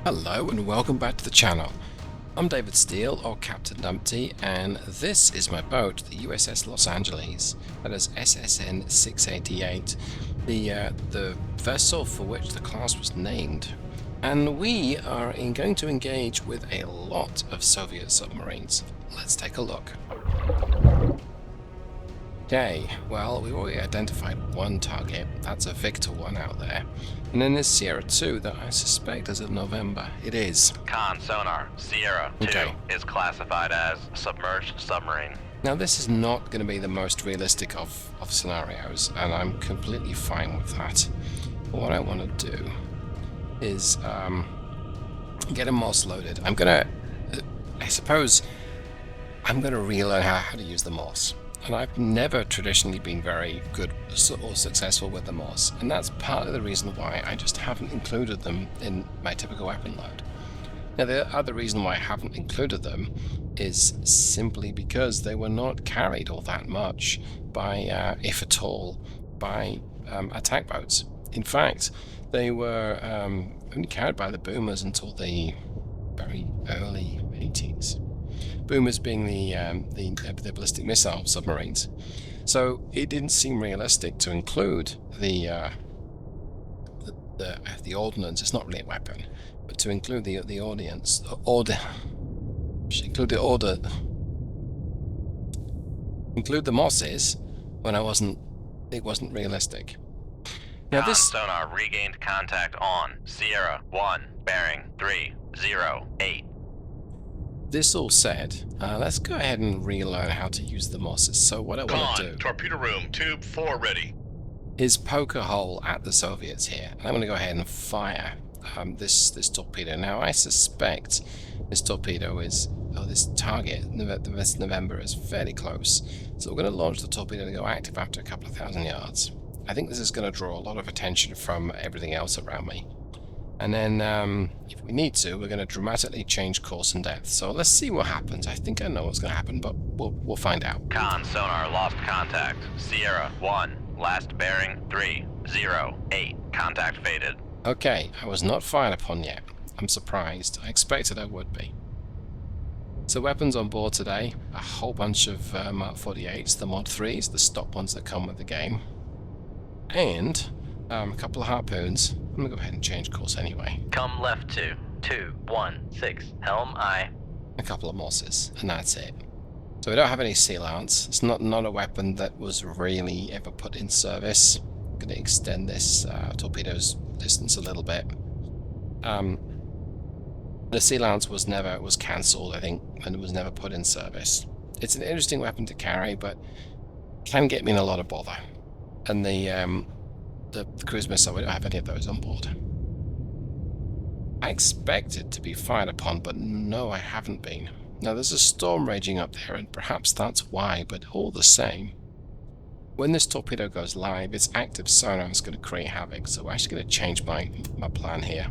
Hello and welcome back to the channel. I'm David Steele, or Captain Numpty, and this is my boat, the USS Los Angeles. That is SSN 688, the vessel for which the class was named. And we are going to engage with a lot of Soviet submarines. Let's take a look. Okay, well, we've already identified one target. That's a Victor 1 out there. And then there's Sierra 2 that I suspect is of November. It is. Con sonar, Sierra 2 is classified as submerged submarine. Now this is not going to be the most realistic of scenarios, and I'm completely fine with that. But what I want to do is get a MOS loaded. I suppose I'm going to relearn how to use the MOS. And I've never traditionally been very good or successful with the MOS, and that's part of the reason why I just haven't included them in my typical weapon load. Now the other reason why I haven't included them is simply because they were not carried all that much by, if at all, by attack boats. In fact, they were only carried by the boomers until the very early 80s. Boomers being the ballistic missile submarines. So it didn't seem realistic to include the ordnance. It's not really a weapon, but to include the MOSs when it wasn't realistic. Now this sonar regained contact on Sierra 1 bearing 308. This all said, let's go ahead and relearn how to use the MOSs. So what I want to do... Torpedo room, tube 4 ready. ...is poke a hole at the Soviets here. And I'm going to go ahead and fire this torpedo. Now I suspect this torpedo is... this target, this November, is fairly close. So we're going to launch the torpedo to go active after a couple of thousand yards. I think this is going to draw a lot of attention from everything else around me. And then, if we need to, we're going to dramatically change course and depth. So let's see what happens. I think I know what's going to happen, but we'll find out. Con sonar lost contact. Sierra 1, last bearing 308. Contact faded. Okay, I was not fired upon yet. I'm surprised. I expected I would be. So weapons on board today, a whole bunch of Mark 48s, the Mod 3s, the stock ones that come with the game. And a couple of harpoons. I'm going to go ahead and change course anyway. Come left to 216, helm aye. A couple of MOSs, and that's it. So we don't have any sea lance. It's not a weapon that was really ever put in service. I'm going to extend this torpedo's distance a little bit. The sea lance was cancelled, I think, and was never put in service. It's an interesting weapon to carry, but can get me in a lot of bother. And the cruise missile, we don't have any of those on board. I expected to be fired upon, but no, I haven't been. Now there's a storm raging up there, and perhaps that's why, but all the same, when this torpedo goes live, its active sonar is going to create havoc, so we're actually going to change my plan here.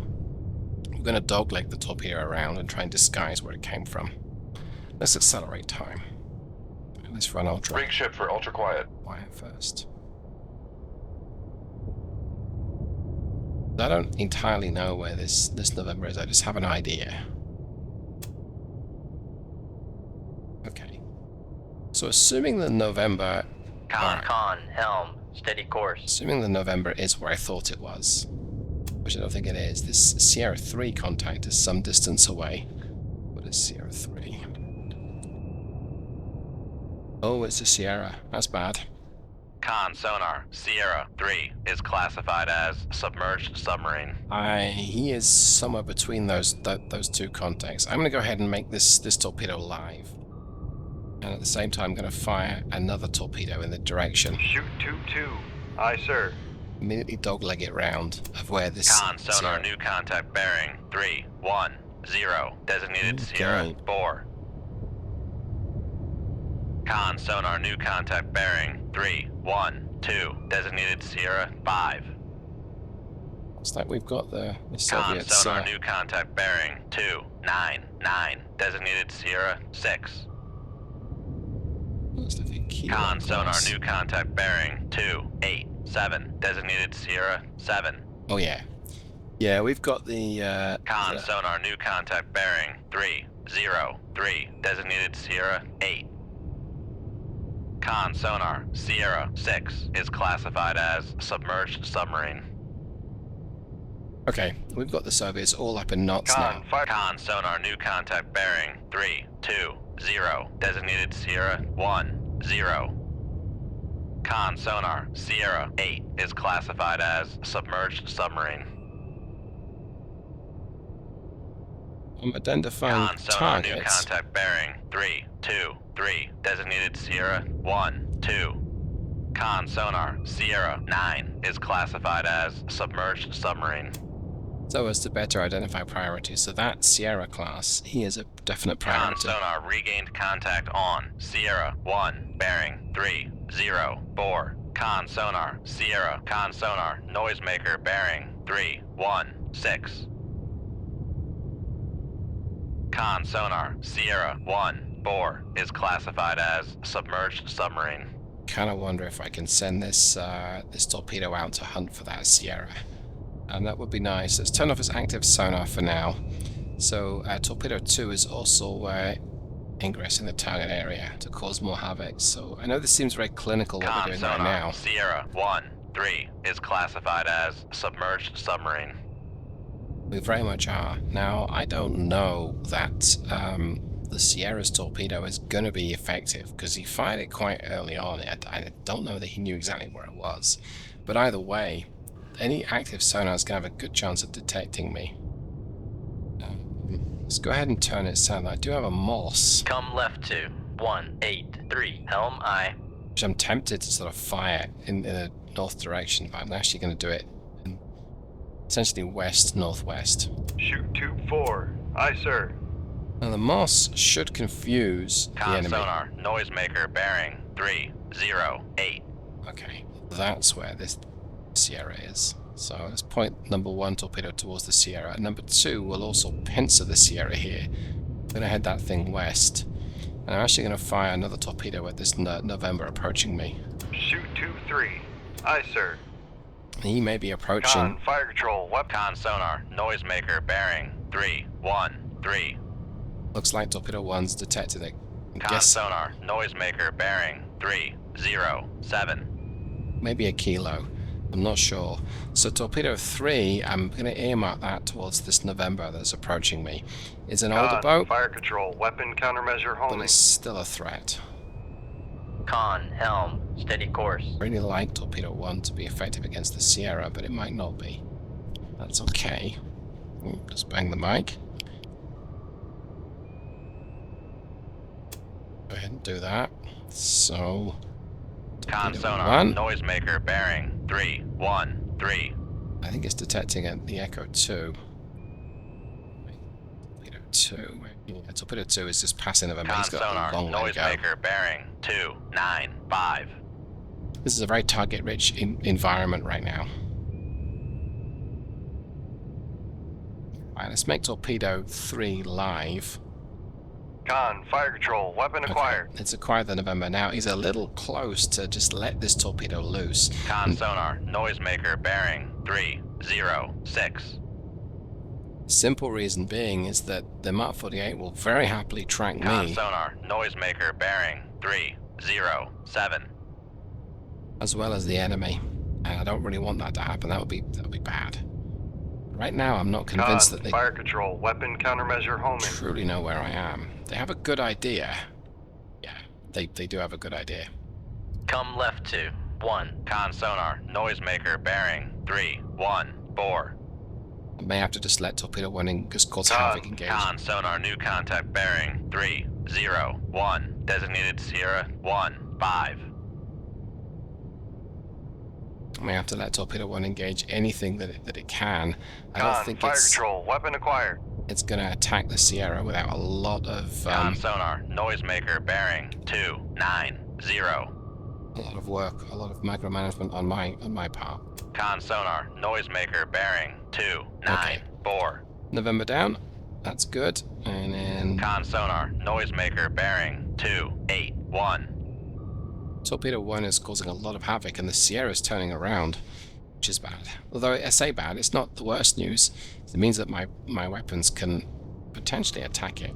We're going to dogleg the torpedo around and try and disguise where it came from. Let's accelerate time. Let's run ultra. Rig ship for ultra quiet. Quiet first. I don't entirely know where this November is, I just have an idea. Okay. So assuming the November... Con, helm, steady course. Assuming the November is where I thought it was, which I don't think it is, this Sierra 3 contact is some distance away. What is Sierra 3? Oh, it's a Sierra. That's bad. Con sonar, Sierra 3 is classified as submerged submarine. He is somewhere between those two contacts. I'm going to go ahead and make this torpedo live. And at the same time, I'm going to fire another torpedo in the direction. Shoot 2-2. Aye, sir. Immediately dogleg it round of where this... Con sonar, new contact bearing 310. Designated Sierra 4. Con sonar, new contact bearing 312. Designated Sierra 5. Looks like we've got the Con Soviets. sonar, new contact bearing 299. Designated Sierra 6. Looks like a kilo Con sonar, class. new contact bearing 287. Designated Sierra 7. Oh yeah. Yeah, we've got the Con sonar, new contact bearing 303, designated Sierra 8. Con sonar, Sierra 6 is classified as submerged submarine. okay, we've got the Soviets all up in knots now. Con sonar, new contact bearing 320, designated Sierra 10. Con sonar, Sierra 8 is classified as submerged submarine. I'm identifying Con sonar, new targets. contact bearing 323, designated Sierra 12. Con sonar, Sierra 9 is classified as submerged submarine. So as to better identify priorities. So that Sierra class, he is a definite Con priority. sonar, regained contact on Sierra 1, bearing 304. Con sonar, Sierra. Con sonar, noisemaker, bearing 316. Con sonar, Sierra 14 is classified as submerged submarine. Kind of wonder if I can send this this torpedo out to hunt for that Sierra. And that would be nice. Let's turn off its active sonar for now. So torpedo 2 is also ingressing the target area to cause more havoc. So I know this seems very clinical what Con we're doing sonar, right now. Sierra 13 is classified as submerged submarine. We very much are. Now, I don't know that the Sierra's torpedo is going to be effective because he fired it quite early on. I don't know that he knew exactly where it was. But either way, any active sonar is going to have a good chance of detecting me. Let's go ahead and turn it south. I do have a Moss, Come left to 183. Helm I. which I'm tempted to sort of fire in a north direction, but I'm actually going to do it in essentially west-northwest. Shoot tube 4. Aye, sir. Now the Moss should confuse the Con enemy. sonar, noisemaker, bearing 308. Okay, that's where this Sierra is. So let's point number 1 torpedo towards the Sierra. Number 2 will also pincer the Sierra here. I'm going to head that thing west. And I'm actually going to fire another torpedo at this November approaching me. Shoot tube 3. Aye, sir. He may be approaching. Con, fire control, weapon. Con sonar, noisemaker, bearing 313. Looks like torpedo 1's detected it. Con sonar, noisemaker, bearing 307. Maybe a kilo. I'm not sure. So torpedo 3, I'm going to earmark that towards this November that's approaching me. It's an older Con, boat, fire control, weapon countermeasure but homing. it's still a threat. Con, helm, steady course. I really like torpedo 1 to be effective against the Sierra, but it might not be. That's okay. Just bang the mic. Go ahead and do that. So, Con torpedo sonar, 1. noisemaker, bearing 313. I think it's detecting the Echo 2. Torpedo 2. Yeah, torpedo 2 is just passing November. Con He's got sonar, a long way to go. noisemaker, bearing 295. This is a very target-rich environment right now. Alright, let's make torpedo 3 live. Con, fire control, weapon acquired. It's acquired the November. Now he's a little close to just let this torpedo loose. Con sonar, noisemaker, bearing 306. Simple reason being is that the Mark 48 will very happily track Con me, sonar, noisemaker, bearing 307. as well as the enemy. And I don't really want that to happen. That would be bad. Right now, I'm not convinced Con, that they fire control, weapon countermeasure homing. truly know where I am. They have a good idea. Yeah, they do have a good idea. Come left to 1. Con sonar, noisemaker, bearing 314. I may have to just let torpedo 1 in, just cause havoc engage. Con sonar, new contact, bearing 301, designated Sierra 15. I may have to let torpedo 1 engage anything that it can. I don't Con, think fire control, weapon acquired. it's going to attack the Sierra without a lot of Con sonar, noisemaker, bearing 290. a lot of work, a lot of micromanagement on my part. Con sonar, noisemaker, bearing 294. November down, that's good. And then Con sonar, noisemaker, bearing 281. torpedo 1 is causing a lot of havoc, and the Sierra's turning around, which is bad. Although I say bad, it's not the worst news. It means that my weapons can potentially attack it.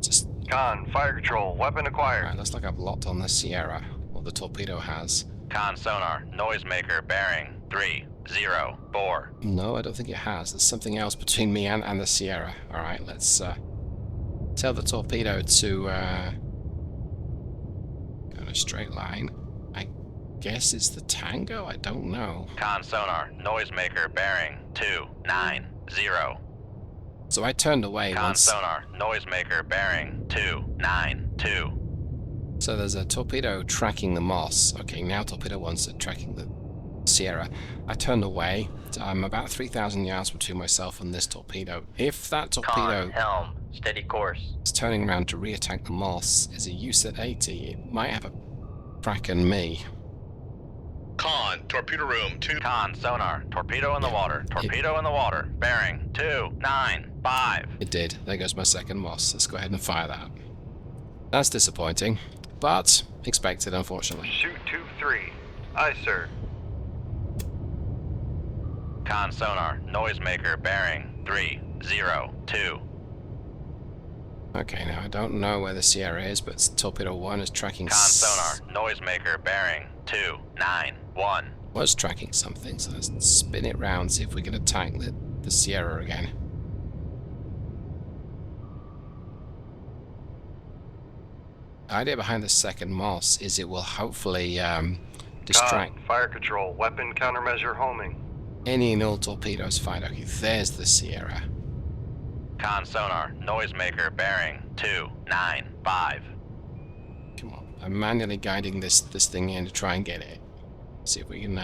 Just Con, fire control, weapon acquired. right, looks like I've locked on the Sierra, or the torpedo has. Con sonar, noisemaker bearing 304. No, I don't think it has. There's something else between me and the Sierra. Alright, let's tell the torpedo to go in a straight line. I guess it's the Tango? I don't know. Con sonar, noisemaker bearing 290. So I turned away Con once. sonar, noisemaker bearing 292. So there's a torpedo tracking the Moss. Okay, now torpedo 1's tracking the Sierra. I turned away. I'm about 3,000 yards between myself and this torpedo. If that torpedo Con, helm, steady course. is turning around to re-attack the Moss, is a USET 80, it might have a crack on me. Con, torpedo room 2. Con sonar, torpedo in the water, torpedo in the water, bearing 295. It did. There goes my second Moss. Let's go ahead and fire that. That's disappointing, but expected, unfortunately. Shoot 2-3. Aye, sir. Con sonar, noisemaker bearing 302. Okay, now I don't know where the Sierra is, but torpedo 1 is tracking. Con sonar, noisemaker bearing 291. Was tracking something, so let's spin it round, see if we can attack the Sierra again. The idea behind the second Moss is it will hopefully distract Con, fire control, weapon countermeasure homing. any and all torpedoes fired. Okay, there's the Sierra. Con sonar, noisemaker bearing 295. Come on, I'm manually guiding this thing in to try and get it. See if we can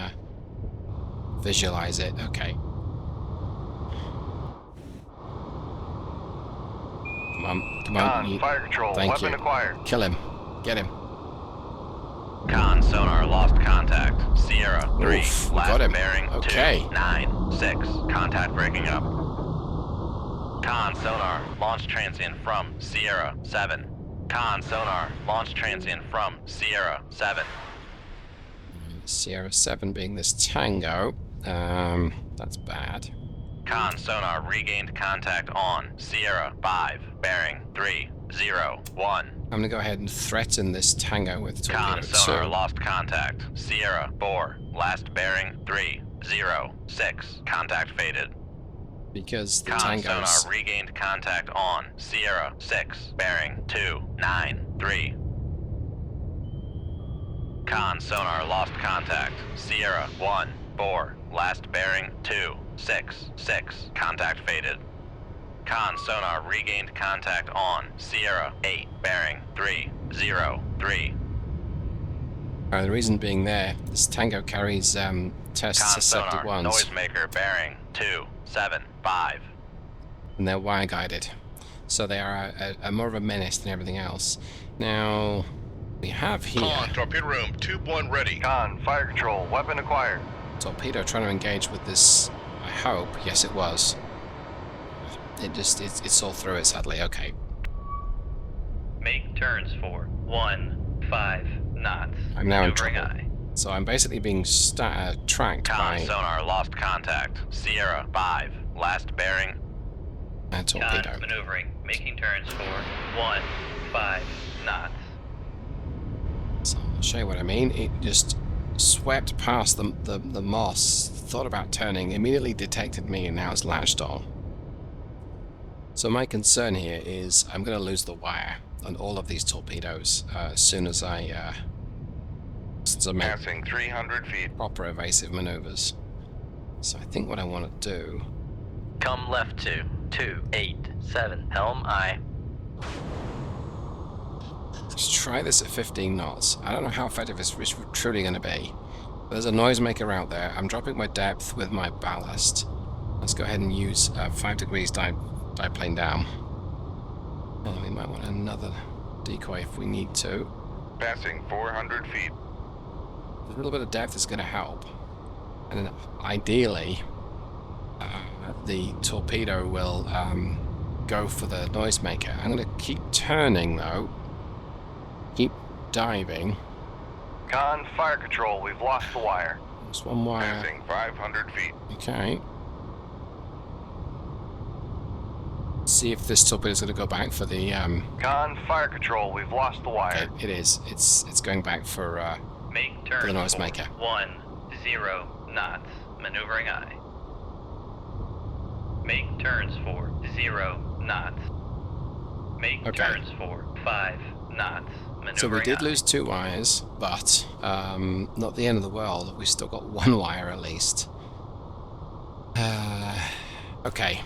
visualize it. Okay. Come on, Con, fire control, Thank weapon you. acquired. Kill him. Get him. Con sonar, lost contact. Sierra 3, Oof, we last got him. bearing Okay. 296. Contact breaking up. Con sonar, launch transient from Sierra 7. Con sonar, launch transient from Sierra 7. Sierra 7 being this Tango. That's bad. Con sonar, regained contact on Sierra 5, bearing 301. I'm gonna go ahead and threaten this Tango with Con torpedo sonar, 2. lost contact. Sierra 4, last bearing 306. Contact faded. Because the Con Tango's... sonar, regained contact on Sierra 6, bearing 293. Con sonar, lost contact. Sierra 1, 4, last bearing 266. Contact faded. Con sonar, regained contact on Sierra 8, bearing 303. the reason being there, this Tango carries test Con suscepted sonar, ones, noisemaker bearing 275. and they're wire guided. So they are a more of a menace than everything else. Now, we have here Con, torpedo room 2-1 ready. Con, fire control, weapon acquired. torpedo trying to engage with this, I hope. Yes, it was. It saw through it, sadly. Okay. Make turns for 15 knots. I'm now in Maneuvering trouble. eye. So I'm basically being tracked Con by sonar, lost contact. Sierra 5, last bearing. a torpedo. Con, maneuvering. Making turns for 15 knots. So I'll show you what I mean. It just swept past the Moss, thought about turning, immediately detected me, and now it's latched on. So my concern here is I'm going to lose the wire on all of these torpedoes as soon as I make Passing 300 feet. proper evasive maneuvers. So I think what I want to do... Come left to 287. Helm aye. Let's try this at 15 knots. I don't know how effective it's truly going to be. There's a noisemaker out there. I'm dropping my depth with my ballast. Let's go ahead and use 5 degrees dive plane down. And we might want another decoy if we need to. Passing 400 feet. A little bit of depth is going to help. And then ideally, the torpedo will go for the noisemaker. I'm going to keep turning though. Keep diving. Con, fire control, we've lost the wire. Just one wire. Passing 500 feet. Okay. See if this torpedo is going to go back for the. Con, fire control, we've lost the wire. Okay, it is. It's going back for Make turns the noise for maker. 10 knots. Maneuvering aye. Make turns for 0 knots. Make Okay. turns for 5 knots. Maneuvering So we did aye. lose 2 wires, but not the end of the world. We've still got 1 wire at least. Okay.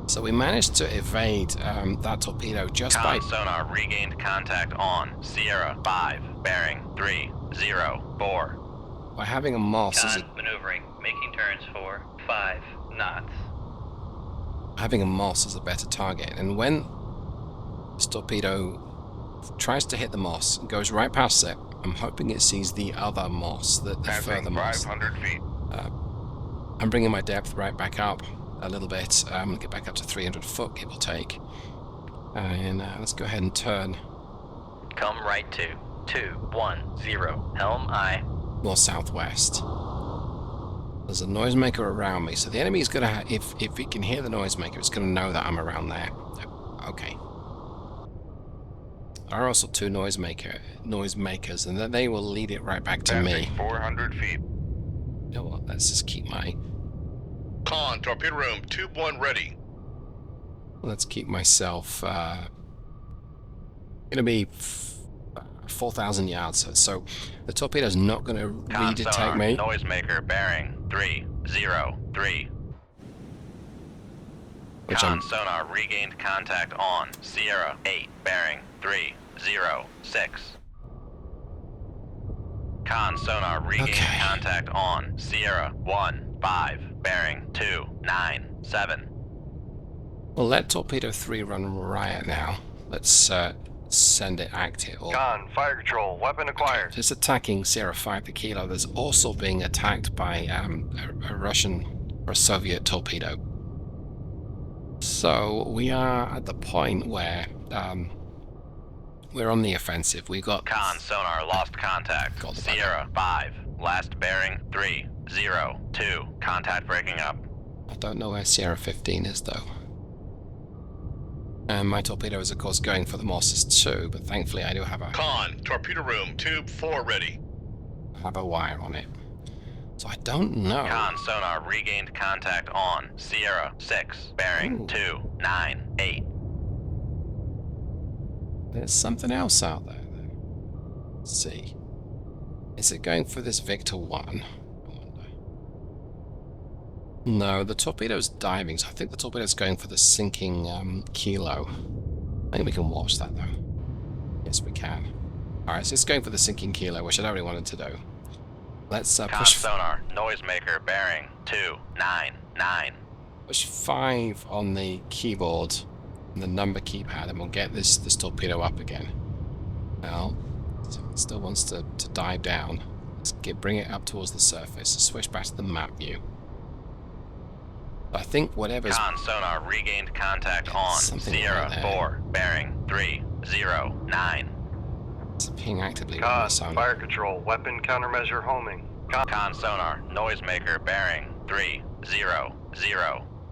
So we managed to evade that torpedo just by... Con sonar regained contact on Sierra 5, bearing 304. By having a Moss as Con maneuvering. Making turns for 5 knots. a better target. And when this torpedo tries to hit the Moss, it goes right past it. I'm hoping it sees the other Moss, the further Passing Moss. 500 feet. I'm bringing my depth right back up a little bit. I'm going to get back up to 300 foot, give or take. And let's go ahead and turn Come right to 210. Helm aye. more southwest. There's a noisemaker around me, so the enemy is going to, if it can hear the noisemaker, it's going to know that I'm around there. Okay. There are also 2 noisemakers, and then they will lead it right back to me. Passing 400 feet. You know what? Let's just keep my. Con, torpedo room, tube 1 ready. Let's keep myself. Going to be 4,000 yards. So the torpedo's not going to Con redetect sonar me. noisemaker bearing 303. Which Con I'm. sonar regained contact on Sierra 8, bearing 306. Con sonar regained Okay. contact on Sierra 1-5, bearing 297. We'll let torpedo 3 run riot now. Let's send it active. Or Con, fire control, weapon acquired. it's attacking Sierra 5 the kilo. There's also being attacked by a Russian or a Soviet torpedo. So we are at the point where we're on the offensive. We got Con sonar lost contact. Got the Sierra 5, last bearing 302. Contact breaking up. I don't know where Sierra 15 is though. And my torpedo is of course going for the Mosses too, but thankfully I do have Con, torpedo room, tube 4 ready. a wire on it. So I don't know. Con sonar regained contact on Sierra 6, bearing Ooh. 298. There's something else out there though. Let's see. Is it going for this Victor 1? I wonder. No, the torpedo's diving, so I think the torpedo's going for the sinking Kilo. I think we can watch that though. Yes, we can. Alright, so it's going for the sinking Kilo, which I don't really wanted to do. Let's Con push sonar noisemaker bearing 299. 5 on the keyboard and the number keypad, and we'll get this torpedo up again. Well, it still wants to dive down. Let's bring it up towards the surface. Switch back to the map view. I think whatever's Con sonar regained contact on Something Sierra right there. 4, bearing 309. ping actively with my Con, sonar. fire control, weapon countermeasure homing. Con sonar noisemaker bearing 300.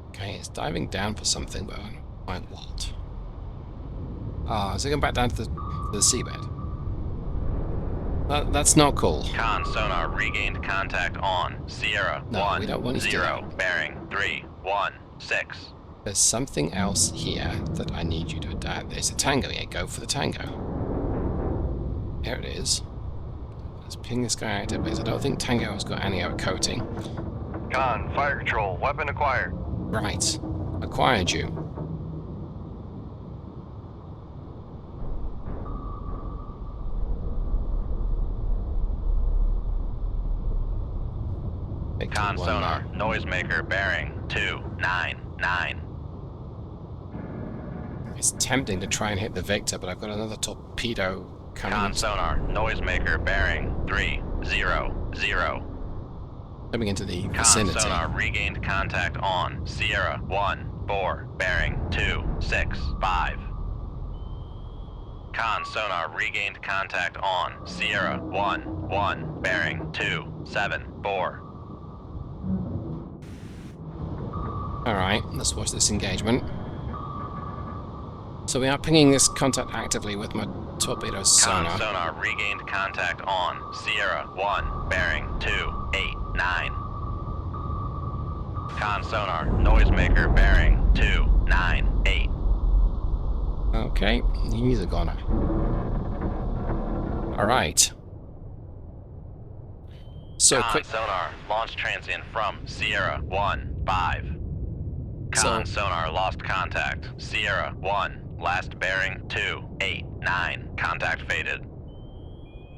Okay, it's diving down for something, but I don't know quite what. Ah, is it going back down to the seabed? That's not cool. Con sonar regained contact on Sierra No, 1, we don't want it to do 0, that. bearing 316. There's something else here that I need you to adapt. There's a tango here. Go for the tango. There it is. Let's ping this guy active because I don't think tango has got any other coating. Con, fire control, weapon acquired. Right. Acquired you. Victor Con 1 sonar there. noisemaker bearing 299. It's tempting to try and hit the Victor, but I've got another torpedo coming. Con sonar noisemaker bearing 300. Coming into the Con vicinity. sonar regained contact on Sierra 1-4, bearing 265. Con sonar regained contact on Sierra 1-1, bearing 274. Alright, let's watch this engagement. So we are pinging this contact actively with my torpedo sonar. Con sonar regained contact on Sierra 1, bearing 289. Con sonar, noisemaker bearing 298. Okay, he's a goner. Alright. So Con quick. sonar, launch transient from Sierra 1, 5. Con So, sonar lost contact. Sierra 1, last bearing 289. Contact faded.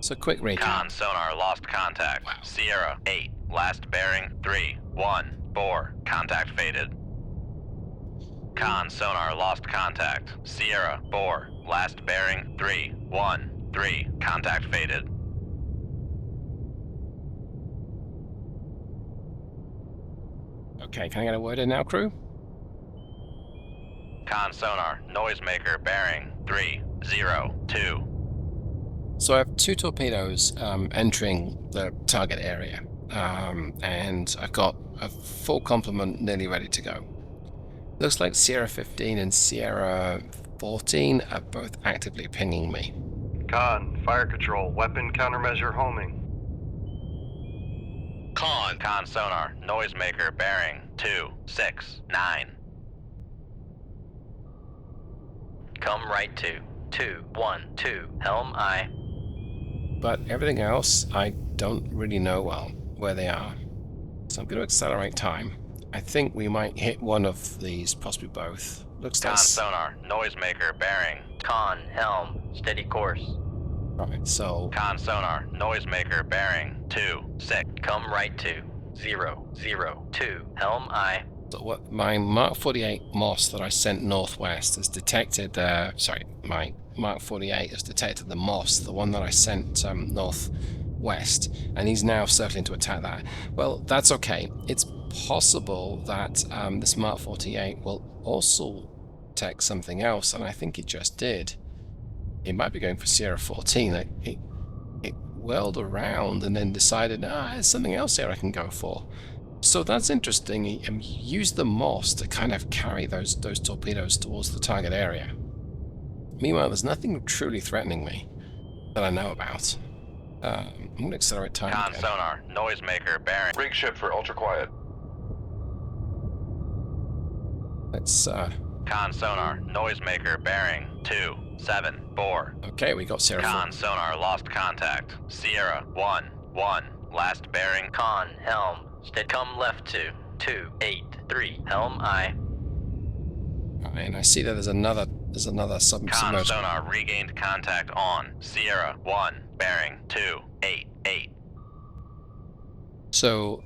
so quick recap. Con sonar lost contact. Wow. Sierra 8, last bearing 314. Contact faded. Con sonar lost contact. Sierra 4, last bearing 313. Contact faded. Okay, can I get a word in now, crew? Con sonar, noisemaker bearing 302. So I have 2 torpedoes entering the target area, and I've got a full complement nearly ready to go. Looks like Sierra 15 and Sierra 14 are both actively pinging me. Con, fire control, weapon countermeasure homing. Con sonar, noisemaker bearing 269. Come right to 212. Helm I. But everything else, I don't really know well where they are. So I'm going to accelerate time. I think we might hit one of these, possibly both. Looks like... Con sonar, noisemaker bearing. Con, helm, steady course. Right, so... Con sonar, noisemaker bearing 26. Come right to 002. Helm I. So what my Mark 48 Moss that I sent northwest has detected, my Mark 48 has detected the Moss, the one that I sent northwest, and he's now circling to attack that. Well, that's okay. It's possible that this Mark 48 will also detect something else, and I think it just did. It might be going for Sierra 14. It whirled around and then decided, there's something else here I can go for. So that's interesting. He used the Moss to kind of carry those torpedoes towards the target area. Meanwhile, there's nothing truly threatening me that I know about. I'm going to accelerate time Con again. sonar, noisemaker bearing. Rig ship for ultra quiet. Let's, Con sonar, noisemaker bearing 274. okay, we got Sierra 4. Con sonar lost contact. Sierra 1, last bearing. Con, helm, steady. Come left to 283. Helm I. Right, and I see that there's another Con submerged. sonar regained contact on Sierra 1, bearing 288. So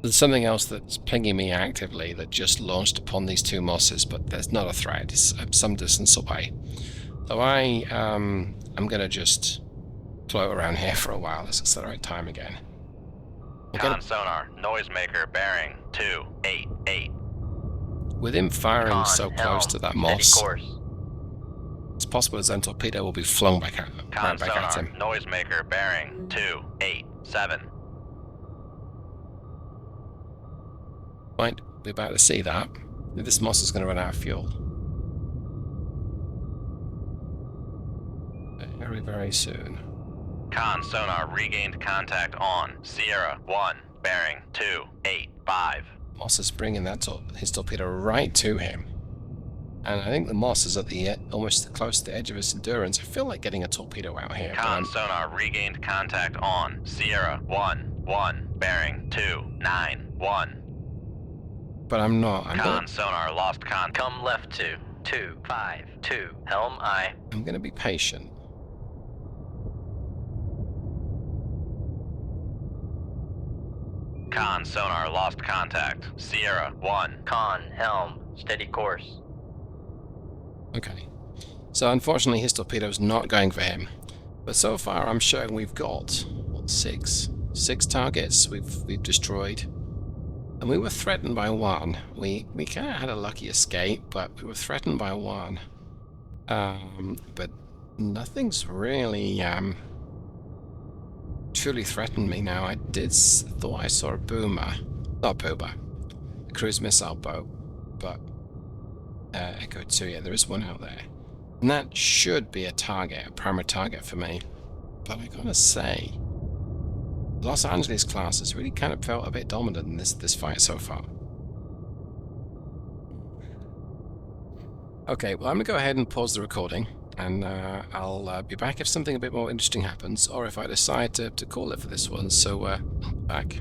there's something else that's pinging me actively that just launched upon these 2 Mosses, but there's not a threat. It's some distance away. So I'm gonna just float around here for a while. Let's accelerate time again. Con sonar, noisemaker bearing 288. With him firing Con, so close helm, to that steady Moss, course. it's possible his own torpedo will be flung back at, Con right back at sonar, him. noisemaker bearing 287. Right, we're about to see that. This Moss is going to run out of fuel. Very, very soon. Con sonar regained contact on Sierra 1, bearing 285. Moss is bringing his torpedo right to him. And I think the Moss is at the almost close to the edge of his endurance. I feel like getting a torpedo out here. Con sonar regained contact on Sierra 1, bearing 291. But I'm not. Con sonar lost contact. Come left to 252. Helm I. I'm going to be patient. Con sonar lost contact. Sierra 1. Con, helm, steady course. Okay. So unfortunately his torpedo's not going for him. But so far I'm showing we've got, what, 6 targets we've destroyed. And we were threatened by 1. We kind of had a lucky escape, but we were threatened by 1. But nothing's really truly threatened me now. I thought I saw a boomer. Not boomer. cruise missile boat, but Echo 2, yeah, there is one out there. And that should be a target, a primary target for me. But I gotta say, the Los Angeles class has really kind of felt a bit dominant in this fight so far. Okay, well, I'm gonna go ahead and pause the recording, and I'll be back if something a bit more interesting happens, or if I decide to call it for this one. So, I'll be back.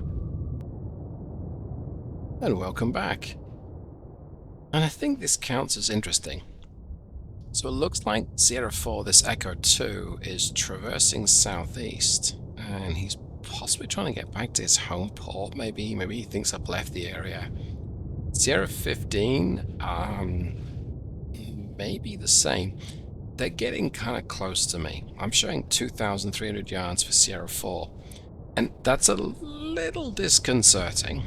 And welcome back. And I think this counts as interesting. So it looks like Sierra 4, this Echo 2, is traversing southeast, and he's possibly trying to get back to his home port. Maybe he thinks I've left the area. Sierra 15, maybe the same. They're getting kind of close to me. I'm showing 2,300 yards for Sierra 4, and that's a little disconcerting,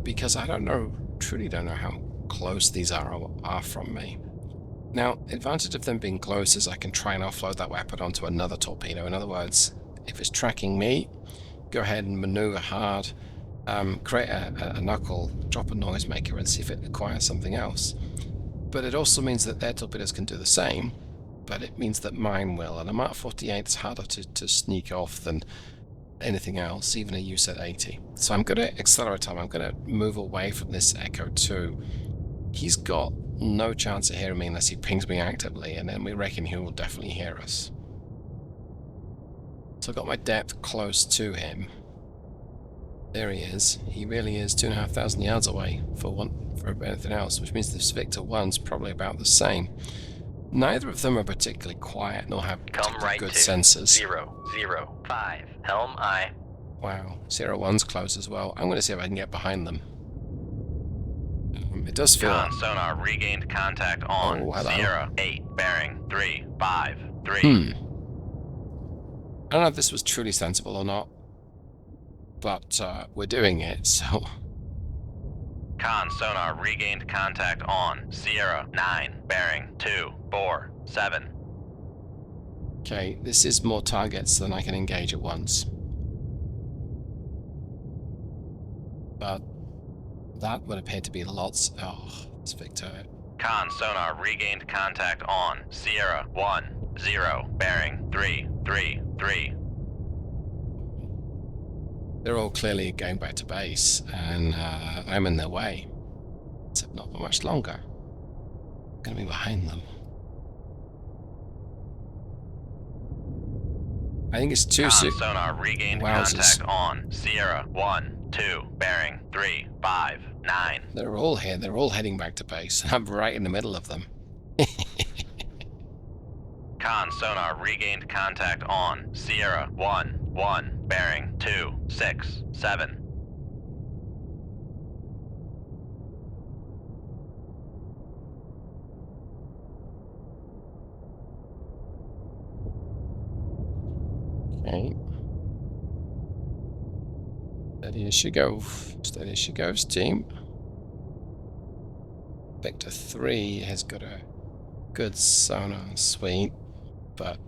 because I truly don't know how close these are from me. Now, the advantage of them being close is I can try and offload that weapon onto another torpedo. In other words, if it's tracking me, go ahead and maneuver hard, create a knuckle, drop a noisemaker, and see if it acquires something else. But it also means that their torpedoes can do the same, but it means that mine will. And a Mark 48 is harder to sneak off than anything else, even a USS 80. So I'm going to accelerate time. I'm going to move away from this Echo 2. He's got no chance of hearing me unless he pings me actively, and then we reckon he will definitely hear us. So I've got my depth close to him. There he is. He really is 2,500 yards away for anything else, which means this Victor 1's probably about the same. Neither of them are particularly quiet, nor have particularly good sensors. 005. Helm I. Wow, Sierra 1's close as well. I'm going to see if I can get behind them. It does feel... Con sonar regained contact on Sierra 8, bearing 353. I don't know if this was truly sensible or not, but we're doing it, so... Con sonar regained contact on Sierra 9, bearing 247. Okay, this is more targets than I can engage at once. But that would appear to be lots... Oh, it's Victor. Con sonar regained contact on Sierra 10, bearing 333. They're all clearly going back to base, and I'm in their way. Except not for much longer. I'm going to be behind them. I think it's too soon. Sonar regained contact on Sierra 12, bearing 359. They're all here. They're all heading back to base. I'm right in the middle of them. Con sonar regained contact on Sierra 11, bearing 267. Okay. Steady as she goes. Steady as she goes, team. Victor 3 has got a good sonar suite, but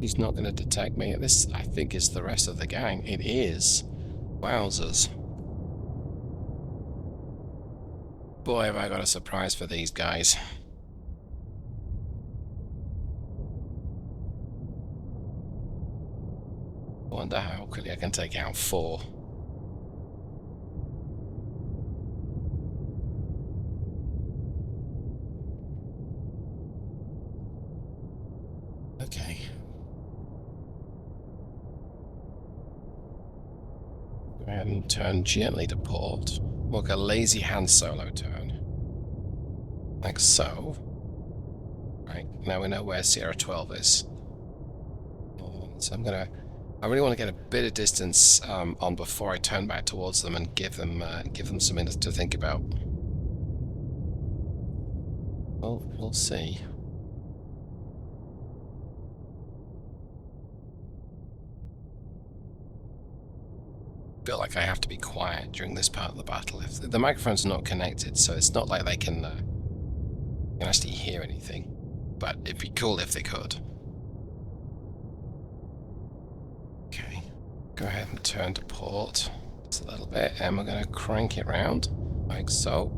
he's not going to detect me. This, I think, is the rest of the gang. It is. Wowzers. Boy, have I got a surprise for these guys. I wonder how quickly I can take out 4. Okay. Go ahead and turn gently to port. Walk a lazy hand solo turn. Like so. Right, now we know where Sierra 12 is. So I really want to get a bit of distance on before I turn back towards them and give them something to think about. Well, we'll see. Feel like I have to be quiet during this part of the battle. If the microphone's not connected, so it's not like they can actually hear anything. But it'd be cool if they could. Okay, go ahead and turn to port. Just a little bit, and we're going to crank it round, like so.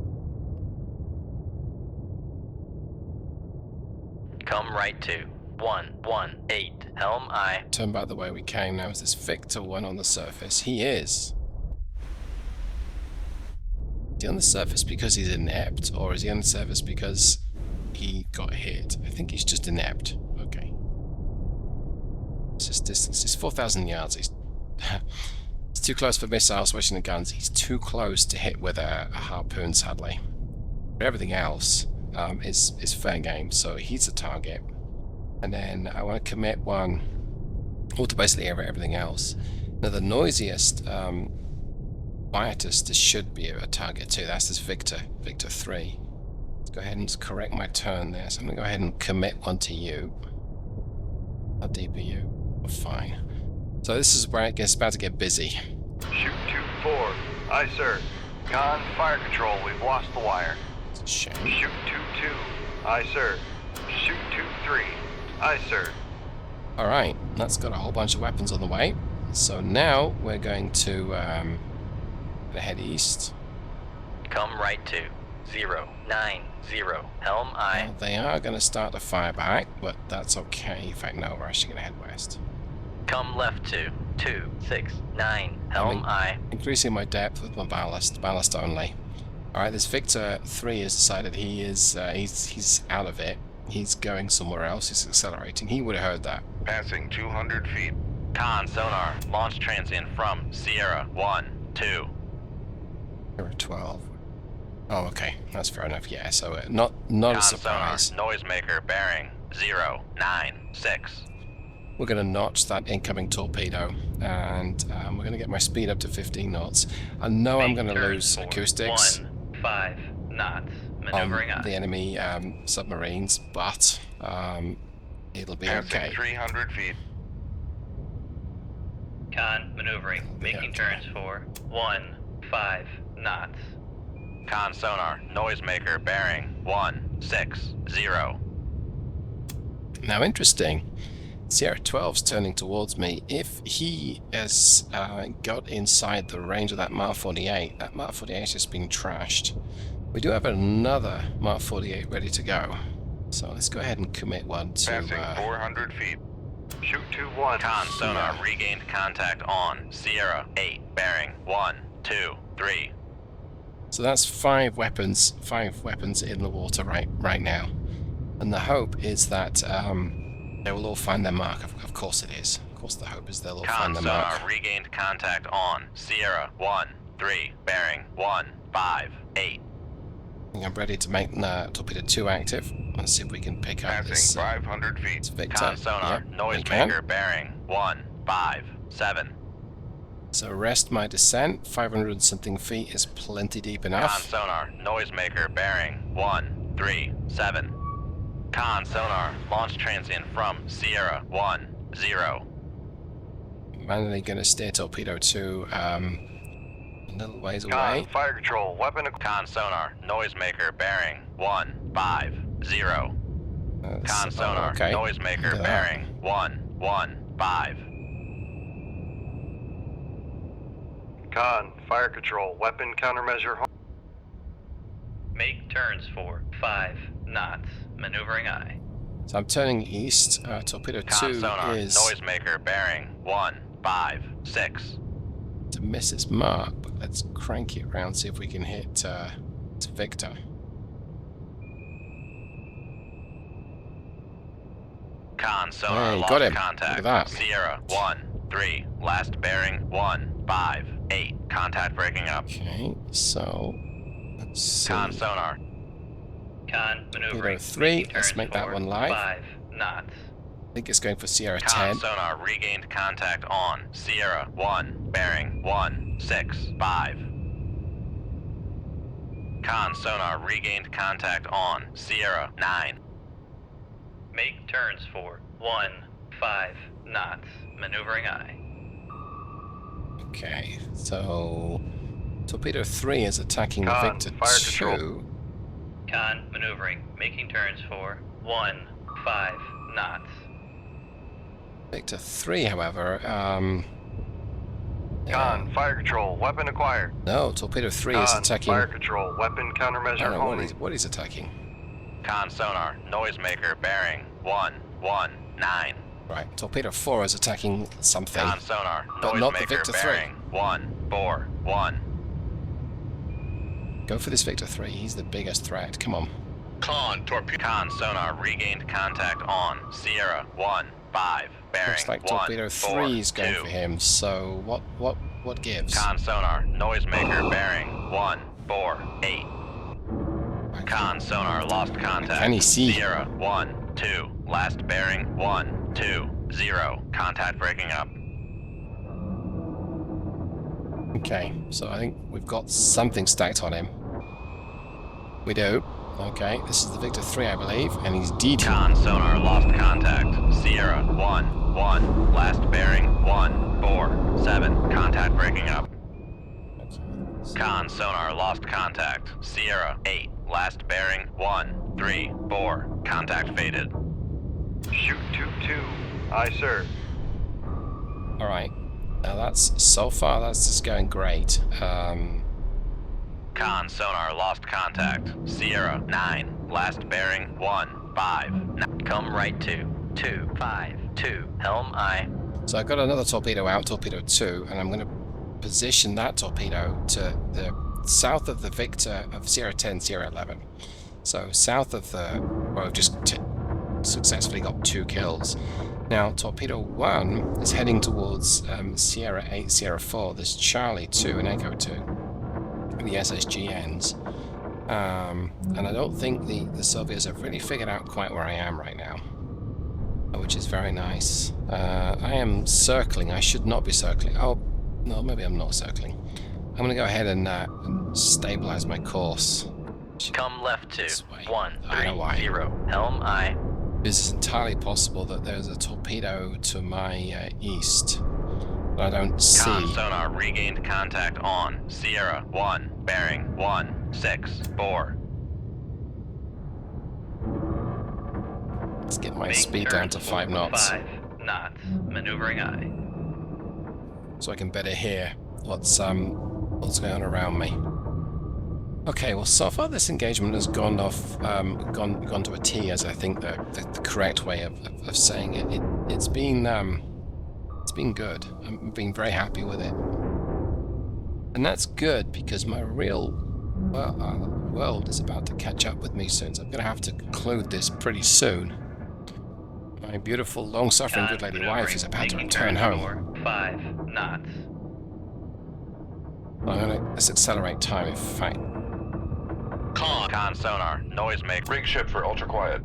Come right to 118. Helm I. Turn back the way we came. Now, is this Victor one on the surface? He is. Is he on the surface because he's inept, or is he on the surface because he got hit? I think he's just inept. Okay. This distance is 4,000 yards. He's too close for missiles, switching the guns. He's too close to hit with a harpoon, sadly. But everything else is fair game, so he's a target. And then I want to commit one to basically everything else. Now, the noisiest, quietest, this should be a target too. That's this Victor 3. Let's go ahead and just correct my turn there. So I'm going to go ahead and commit one to you. How deep are you? Oh, fine. So this is where it gets about to get busy. Shoot 2-4. Aye, sir. Con, fire control, we've lost the wire. It's a shame. Shoot 2-2. Aye, sir. Shoot 2-3. Aye, sir. Alright, that's got a whole bunch of weapons on the way. So now we're going to head east. Come right to 090. Helm I. Well, they are going to start to fire back, but that's okay. In fact, no, we're actually going to head west. Come left to 269. Helm I. Increasing my depth with my ballast only. Alright, this Victor 3 has decided he is he's out of it. He's going somewhere else. He's accelerating. He would have heard that. Passing 200 feet. Con sonar, launch transient from Sierra 1, 2. Here at 12. Oh, okay. That's fair enough. Yeah, so not a Con surprise. sonar, noisemaker bearing 096. We're going to notch that incoming torpedo, and we're going to get my speed up to 15 knots. I know I'm going to lose acoustics 15 knots. on Maneuvering the enemy submarines, but it'll be Passing okay. 300 feet. Con maneuvering. Making turns for 15 knots. Con sonar, noisemaker bearing 160. Now, interesting. Sierra 12's turning towards me. If he has got inside the range of that Mark 48, that Mark 48 has just been trashed. We do have another Mark 48 ready to go. So let's go ahead and commit one to... Passing 400 feet. Shoot 2-1. Con sonar, regained contact on Sierra 8 bearing 123. So that's five weapons in the water right now. And the hope is that they will all find their mark. Of course it is. Of course the hope is they'll all Con find their mark. sonar, regained contact on Sierra 1-3 bearing 158. I'm ready to make torpedo 2 active. Let's see if we can pick up Passing this 500 feet. Victor. Con sonar, Yep, we can. noisemaker bearing 157. So rest my descent. 500 and something feet is plenty deep Con enough. sonar, noisemaker bearing 137. Con sonar, launch transient from Sierra 10. Manually going to steer torpedo 2 a little ways Con, away. fire control, weapon... Con sonar, noisemaker bearing 150. Con sonar, okay. noisemaker Look at that. bearing 115. Con, fire control, weapon countermeasure home. Make turns for 5 knots. Maneuvering I. So I'm turning east. Torpedo Con 2 sonar, is noisemaker bearing 156. to miss its mark, but let's crank it around, see if we can hit Victor. Con sonar, Hey, lost got him. contact. Look at that. Sierra 1-3, last bearing 158. Contact breaking up. Okay, so let's see. Con sonar, Con maneuvering. 3, Making let's turns make that for one live. 5 knots. I think it's going for Sierra Con 10. sonar, regained contact on Sierra 1, bearing 165. Con sonar, regained contact on Sierra 9. Make turns for 15 knots. Maneuvering I. Okay, so torpedo 3 is attacking Con, Victor fire 2. control. Con maneuvering. Making turns for 15 knots. Victor 3, however, Con, fire control, weapon acquired. No, Torpedo 3 is Con, attacking... fire control, weapon I countermeasure don't know homing. what he's attacking. Con sonar, noisemaker bearing 119. Right, Torpedo 4 is attacking something. Con sonar, But not the noisemaker Victor 3. bearing 141. Go for this Victor 3, he's the biggest threat. Come on. Con, torpedo. Con sonar regained contact on Sierra 15 bearing Looks like Torpedo 3 is going 142. for him, so what gives? Con sonar, noisemaker bearing 148. Con sonar lost contact. Can he see? Sierra 12, last bearing 120. Contact breaking up. Okay, so I think we've got something stacked on him. We do. Okay, this is the Victor 3, I believe, and he's DD. Con sonar lost contact. Sierra 11, last bearing 147. Contact breaking up. Con sonar lost contact. Sierra 8, last bearing 134. Contact faded. Shoot 2-2. Aye, sir. All right. Now that's so far that's just going great. Con sonar lost contact. Sierra 9, last bearing 15. Come right to 252. Helm I. So I've got another torpedo out, Torpedo 2, and I'm going to position that torpedo to the south of the Victor of Sierra 10, Sierra 11. So south of the, well, I've just successfully got 2 kills. Now Torpedo 1 is heading towards Sierra 8, Sierra 4. There's Charlie 2 and Echo 2. The SSGNs. And I don't think the Soviets have really figured out quite where I am right now, which is very nice. I am circling. I should not be circling. Oh, no, maybe I'm not circling. I'm going to go ahead and stabilize my course. Come left to This way. I know why. 130. Helm I. It is entirely possible that there's a torpedo to my east, but I don't see. Con sonar regained contact on Sierra 1, bearing 164. Let's get my speed down to 5 knots, 5 knots. Maneuvering I. so I can better hear what's going on around me. Okay, well, so far this engagement has gone off, gone to a T, as I think the correct way of saying it. It's been good. I've been very happy with it, and that's good because my real world is about to catch up with me soon. So I'm going to have to conclude this pretty soon. My beautiful, long-suffering, good lady wife is about to return home. 5 knots. Let's accelerate time. In fact, Con sonar, noisemaker. Rig ship for ultra quiet.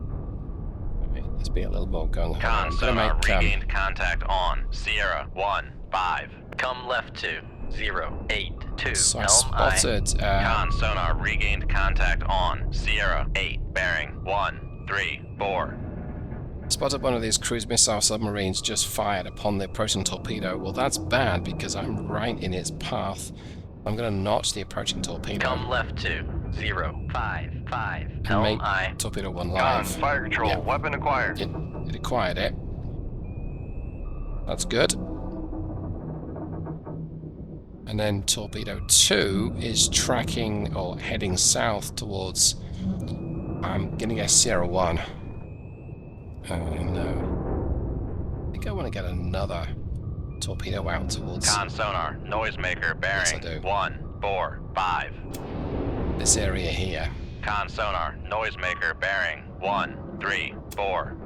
let's be a little more gung ho. Con I'm going sonar to make regained contact on Sierra 15. Come left to 082. so I Helm I. spotted. Con sonar regained contact on Sierra 8, bearing 134. Spotted one of these cruise missile submarines just fired upon the approaching torpedo. Well, that's bad because I'm right in its path. I'm going to notch the approaching torpedo Come left to 055. and Helm make I. torpedo 1 Con, live. fire control, Yeah. weapon acquired. It acquired it. That's good. And then torpedo 2 is tracking or heading south towards, I'm going to guess Sierra 1. No. I think I want to get another torpedo out towards Con sonar, noisemaker Yes, I bearing do. 145. this area here. Con sonar, noisemaker bearing 134.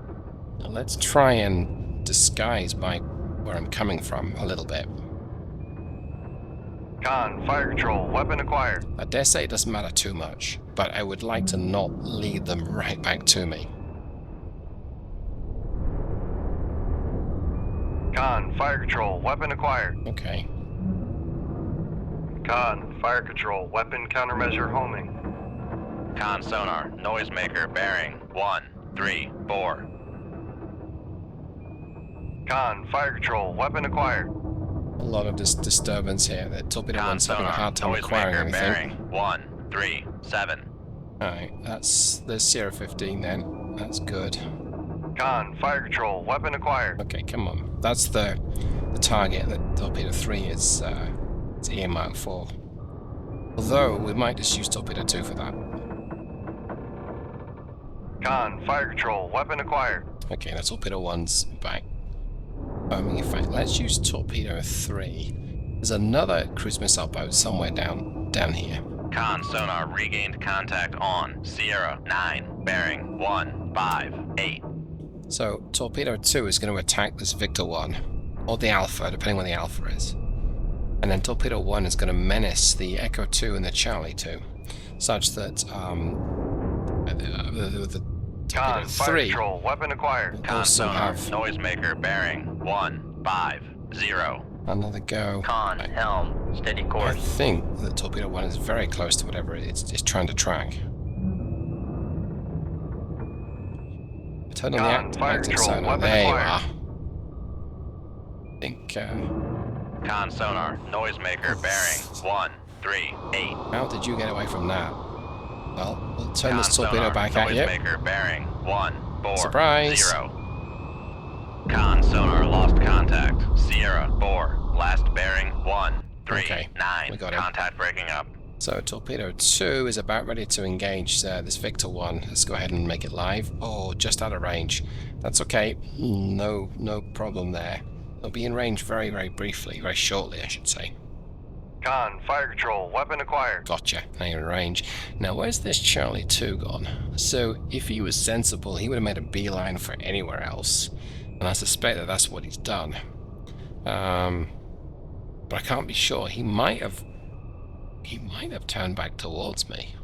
Now let's try and disguise where I'm coming from a little bit. Con, fire control, weapon acquired. I dare say it doesn't matter too much, but I would like to not lead them right back to me. Con, fire control, weapon acquired. Okay. Con, fire control, weapon countermeasure homing. Con sonar, noisemaker bearing 134. Con, fire control, weapon acquired. A lot of this disturbance here. The torpedo Con one's having a sonar, hard time acquiring noisemaker bearing anything. 137. Alright, there's Sierra 15 then. That's good. Con, fire control, weapon acquired. Okay, come on. That's the the target that Torpedo 3 is earmarked for. Although, we might just use Torpedo 2 for that. Con, fire control, weapon acquired. Okay, that's Torpedo 1's back. In fact, let's use Torpedo 3. There's another cruise missile boat somewhere down here. Con sonar regained contact on Sierra 9, bearing 158. So, Torpedo 2 is going to attack this Victor 1, or the Alpha, depending where the Alpha is. And then Torpedo 1 is going to menace the Echo 2 and the Charlie 2, such that the Torpedo Con, fire 3 control, weapon acquired. will Con also sonar have noisemaker bearing 150. another go. Con, helm, steady I course. think that Torpedo 1 is very close to whatever it's trying to track. Turn on Con, the fire active control, sonar. weapon There you acquired. are. I think, Con sonar noisemaker bearing 138. how did you get away from that? Well, we'll turn Con this torpedo sonar back at you. noisemaker bearing 140. Surprise. Con sonar lost contact. Sierra 4, last bearing 139. Okay, we got him. Contact breaking up. So Torpedo 2 is about ready to engage this Victor 1. Let's go ahead and make it live. Oh, just out of range. That's okay. No problem there. It'll be in range very, very briefly. Very shortly, I should say. Con, fire control, weapon acquired. Gotcha. Now you're in range. Now, where's this Charlie 2 gone? So, if he was sensible, he would have made a beeline for anywhere else. And I suspect that that's what he's done. But I can't be sure. He might have turned back towards me.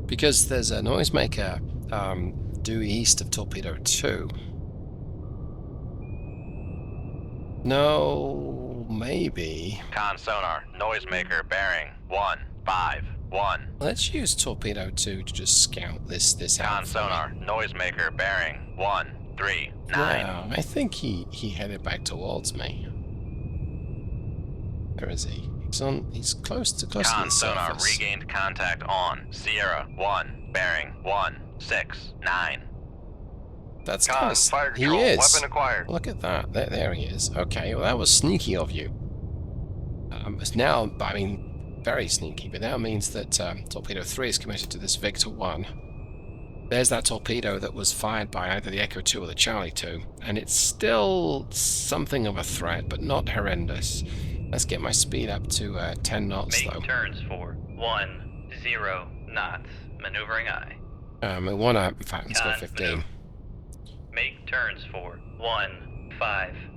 Because there's a noisemaker due east of Torpedo 2. No, maybe. Con sonar noisemaker bearing 151. Let's use Torpedo 2 to just scout this Con out. for me. sonar noisemaker bearing 139. Yeah, I think he headed back towards me. Where is he? He's close to the Con sonar surface. regained contact on Sierra 1, bearing 169. That's Con, kind of... fire He control, is. weapon acquired. Look at that. There he is. Okay, well that was sneaky of you. It's now, I mean, very sneaky, but that means that Torpedo 3 is committed to this Victor 1. There's that torpedo that was fired by either the Echo 2 or the Charlie 2, and it's still something of a threat, but not horrendous. Let's get my speed up to 10 knots, Make though. turns for 10 knots. Maneuvering aye. We want to, in fact, let's go Con, 15. maneuver. Make turns for 15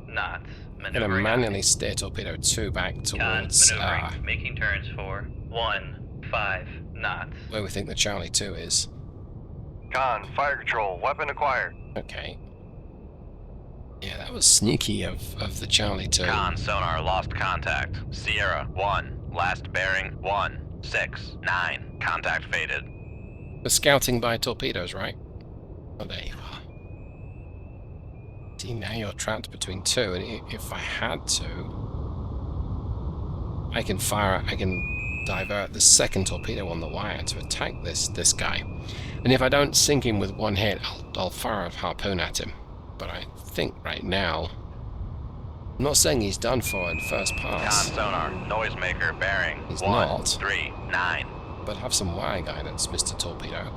knots. I'm going to Maneuvering manually steer Torpedo 2 back Con, towards maneuvering. Making turns for 15 knots. where we think the Charlie 2 is. Con, fire control, weapon acquired. Okay. Yeah, that was sneaky of the Charlie 2. Con sonar lost contact. Sierra 1, last bearing 169. Contact faded. The scouting by torpedoes, right? Oh, there you are. See, now you're trapped between two, and if I had to, I can divert the second torpedo on the wire to attack this guy. And if I don't sink him with one hit, I'll fire a harpoon at him. But I think right now, I'm not saying he's done for in first Con pass, sonar noisemaker bearing He's not. 139. but have some wire guidance, Mr. Torpedo.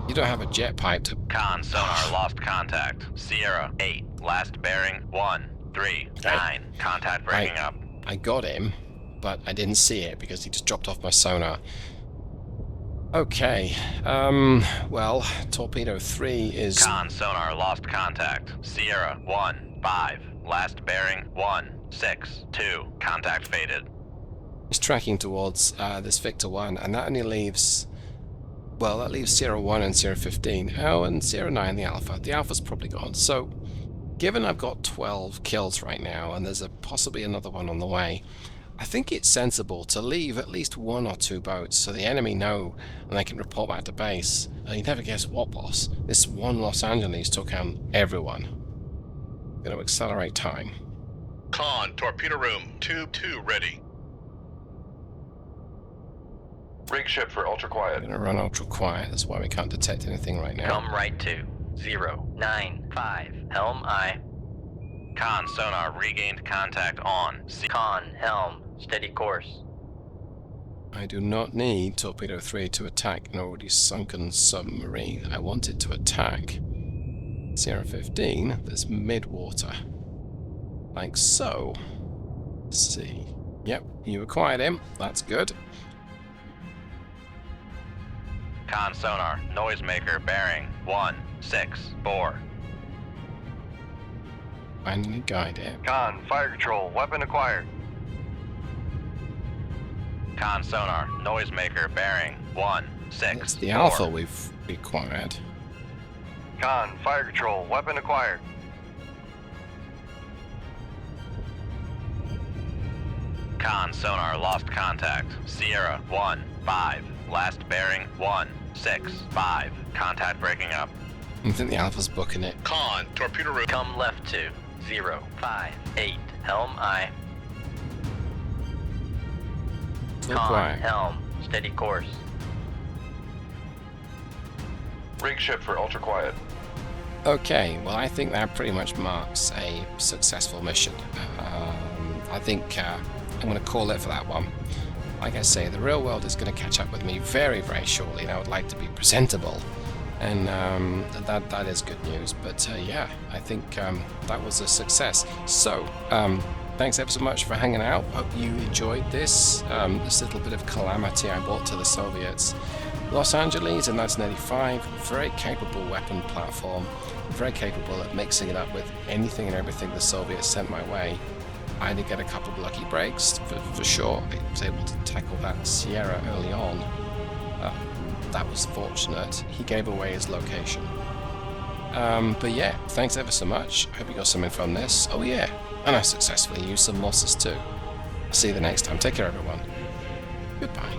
You don't have a jet pipe to... Con sonar lost contact. Sierra 8, last bearing 139. Contact breaking up. I got him, but I didn't see it because he just dropped off my sonar. Okay, well, Torpedo 3 is... Con sonar lost contact. Sierra 1, 5, last bearing 162. Contact faded. is tracking towards this Victor 1, and that only leaves... Well, that leaves Sierra 1 and Sierra 15. Oh, and Sierra 9, the Alpha. The Alpha's probably gone. So, given I've got 12 kills right now, and there's possibly another one on the way, I think it's sensible to leave at least one or two boats so the enemy know and they can report back to base. And you never guess what, boss. This one Los Angeles took out everyone. Going to accelerate time. Con, torpedo room, tube 2 ready. Rig ship for ultra quiet. Going to run ultra quiet. That's why we can't detect anything right now. Come right to 095. Helm aye. Con sonar regained contact on Con, helm, steady course. I do not need Torpedo 3 to attack an already sunken submarine. I want it to attack Sierra 15 that's mid-water. Like so. Let's see. Yep, you acquired him. That's good. Con sonar noisemaker bearing 164. Finally guide it. Con, fire control, weapon acquired. Con sonar noisemaker bearing 164. It's the Alpha we've acquired. Con, fire control, weapon acquired. Con sonar lost contact. Sierra 1-5. Last bearing 165. Contact breaking up. I think the Alpha's booking it. Con, torpedo room. Come left to 058. Helm aye. Still Con, quiet. helm, steady course. Rig ship for ultra quiet. Okay, well I think that pretty much marks a successful mission. I think I'm going to call it for that one. Like I say, the real world is going to catch up with me very, very shortly, and I would like to be presentable. And that is good news. But yeah, I think that was a success. So, thanks ever so much for hanging out. Hope you enjoyed this little bit of calamity I brought to the Soviets. Los Angeles in 1985, very capable weapon platform, very capable at mixing it up with anything and everything the Soviets sent my way. I did get a couple of lucky breaks, for sure. I was able to tackle that Sierra early on. That was fortunate. He gave away his location. But yeah, thanks ever so much. Hope you got something from this. Oh yeah, and I successfully used some losses too. I'll see you the next time. Take care, everyone. Goodbye.